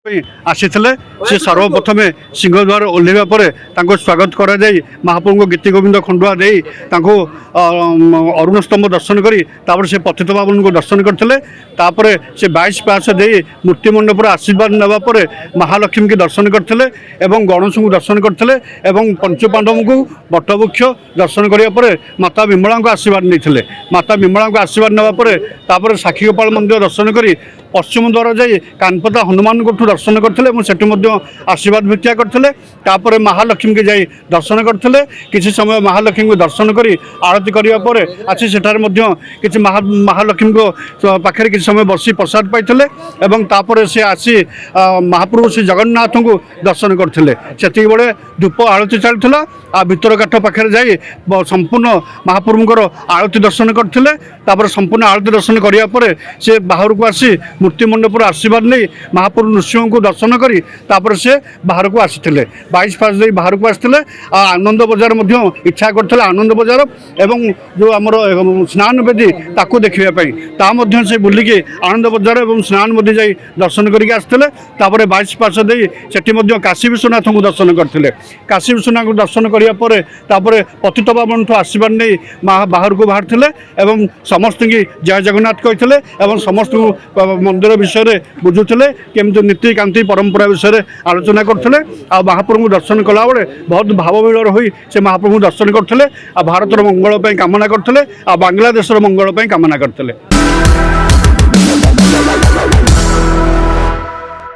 ଆସିଥିଲେ ସେ ସର୍ବପ୍ରଥମେ ସିଂହଦ୍ୱାର ଓହ୍ଲାଇବା ପରେ ତାଙ୍କୁ ସ୍ୱାଗତ କରାଯାଇ ମହାପ୍ରଭୁଙ୍କ ଗୀତି ଗୋବିନ୍ଦ ଖଣ୍ଡୁଆ ଦେଇ ତାଙ୍କୁ ଅରୁଣ ସ୍ତମ୍ଭ ଦର୍ଶନ କରି ତାପରେ ସେ ପତିତପାବନଙ୍କୁ ଦର୍ଶନ କରିଥିଲେ। ତାପରେ ସେ 22 ପାହାଚ ଦେଇ ମୂର୍ତ୍ତି ମଣ୍ଡପରେ ଆଶୀର୍ବାଦ ନେବା ପରେ ମହାଲକ୍ଷ୍ମୀଙ୍କୁ ଦର୍ଶନ କରିଥିଲେ ଏବଂ ଗଣେଶଙ୍କୁ ଦର୍ଶନ କରିଥିଲେ ଏବଂ ପଞ୍ଚପାଣ୍ଡବଙ୍କୁ ବଟବୃକ୍ଷ ଦର୍ଶନ କରିବା ପରେ ମାତା ବିମଳାଙ୍କୁ ଆଶୀର୍ବାଦ ନେଇଥିଲେ। ମାତା ବିମଳାଙ୍କୁ ଆଶୀର୍ବାଦ ନେବା ପରେ ତାପରେ ସାକ୍ଷୀଗୋପାଳ ମନ୍ଦିର ଦର୍ଶନ କରି ପଶ୍ଚିମ ଦ୍ୱାର ଯାଇ କାନପତା ହନୁମାନଙ୍କଠୁ ଦର୍ଶନ କରିଥିଲେ ଏବଂ ସେଠି ମଧ୍ୟ ଆଶୀର୍ବାଦ ଭିକ୍ଷା କରିଥିଲେ। ତାପରେ ମହାଲକ୍ଷ୍ମୀଙ୍କୁ ଯାଇ ଦର୍ଶନ କରିଥିଲେ। କିଛି ସମୟ ମହାଲକ୍ଷ୍ମୀଙ୍କୁ ଦର୍ଶନ କରି ଆଳତୀ କରିବା ପରେ ଆସି ସେଠାରେ ମଧ୍ୟ କିଛି ମହାଲକ୍ଷ୍ମୀଙ୍କ ପାଖରେ କିଛି ସମୟ ବସି ପ୍ରସାଦ ପାଇଥିଲେ ଏବଂ ତାପରେ ସେ ଆସି ମହାପ୍ରଭୁ ଶ୍ରୀ ଜଗନ୍ନାଥଙ୍କୁ ଦର୍ଶନ କରିଥିଲେ। ସେତିକିବେଳେ ଧୂପ ଆଳତୀ ଚାଲିଥିଲା। ଭିତର କାଠ ପାଖରେ ଯାଇ ସମ୍ପୂର୍ଣ୍ଣ ମହାପ୍ରଭୁଙ୍କର ଆଳତୀ ଦର୍ଶନ କରିଥିଲେ। ତାପରେ ସମ୍ପୂର୍ଣ୍ଣ ଆଳତୀ ଦର୍ଶନ କରିବା ପରେ ସେ ବାହାରକୁ ଆସି ମୂର୍ତ୍ତି ମଣ୍ଡପରୁ ଆଶୀର୍ବାଦ ନେଇ ମହାପ୍ରଭୁ ନୃସିଂହଙ୍କୁ ଦର୍ଶନ କରି ତାପରେ ସେ ବାହାରକୁ ଆସିଥିଲେ। 22 ପାହାଚ ଦେଇ ବାହାରକୁ ଆସିଥିଲେ। ଆନନ୍ଦ ବଜାର ମଧ୍ୟ ଇଚ୍ଛା କରିଥିଲେ ଆନନ୍ଦ ବଜାର ଏବଂ ଯେଉଁ ଆମର ସ୍ନାନ ବେଦୀ ତାକୁ ଦେଖିବା ପାଇଁ ତା ମଧ୍ୟ ସେ ବୁଲିକି ଆନନ୍ଦ ବଜାର ଏବଂ ସ୍ନାନ ବେଦୀ ଯାଇ ଦର୍ଶନ କରିକି ଆସିଥିଲେ। ତାପରେ 22 ପାହାଚ ଦେଇ ସେଠି ମଧ୍ୟ କାଶୀ ବିଶ୍ୱନାଥଙ୍କୁ ଦର୍ଶନ କରିଥିଲେ। କାଶୀ ବିଶ୍ୱନାଥଙ୍କୁ ଦର୍ଶନ କରିବା ପରେ ତାପରେ ପତିତପାବନଠୁ ଆଶୀର୍ବାଦ ନେଇ ବାହାରକୁ ବାହାରିଥିଲେ ଏବଂ ସମସ୍ତଙ୍କୁ ଜୟ ଜଗନ୍ନାଥ କହିଥିଲେ ଏବଂ ସମସ୍ତଙ୍କୁ ମନ୍ଦିର ବିଷୟରେ ବୁଝୁଥିଲେ କେମିତି ନୀତିକାନ୍ତି ପରମ୍ପରା ବିଷୟରେ ଆଲୋଚନା କରୁଥିଲେ। ଆଉ ମହାପ୍ରଭୁଙ୍କୁ ଦର୍ଶନ କଲାବେଳେ ବହୁତ ଭାବବିହ୍ୱଳ ହୋଇ ସେ ମହାପ୍ରଭୁଙ୍କୁ ଦର୍ଶନ କରୁଥିଲେ। ଆଉ ଭାରତର ମଙ୍ଗଳ ପାଇଁ କାମନା କରୁଥିଲେ ଆଉ ବାଂଲାଦେଶର ମଙ୍ଗଳ ପାଇଁ କାମନା କରିଥିଲେ।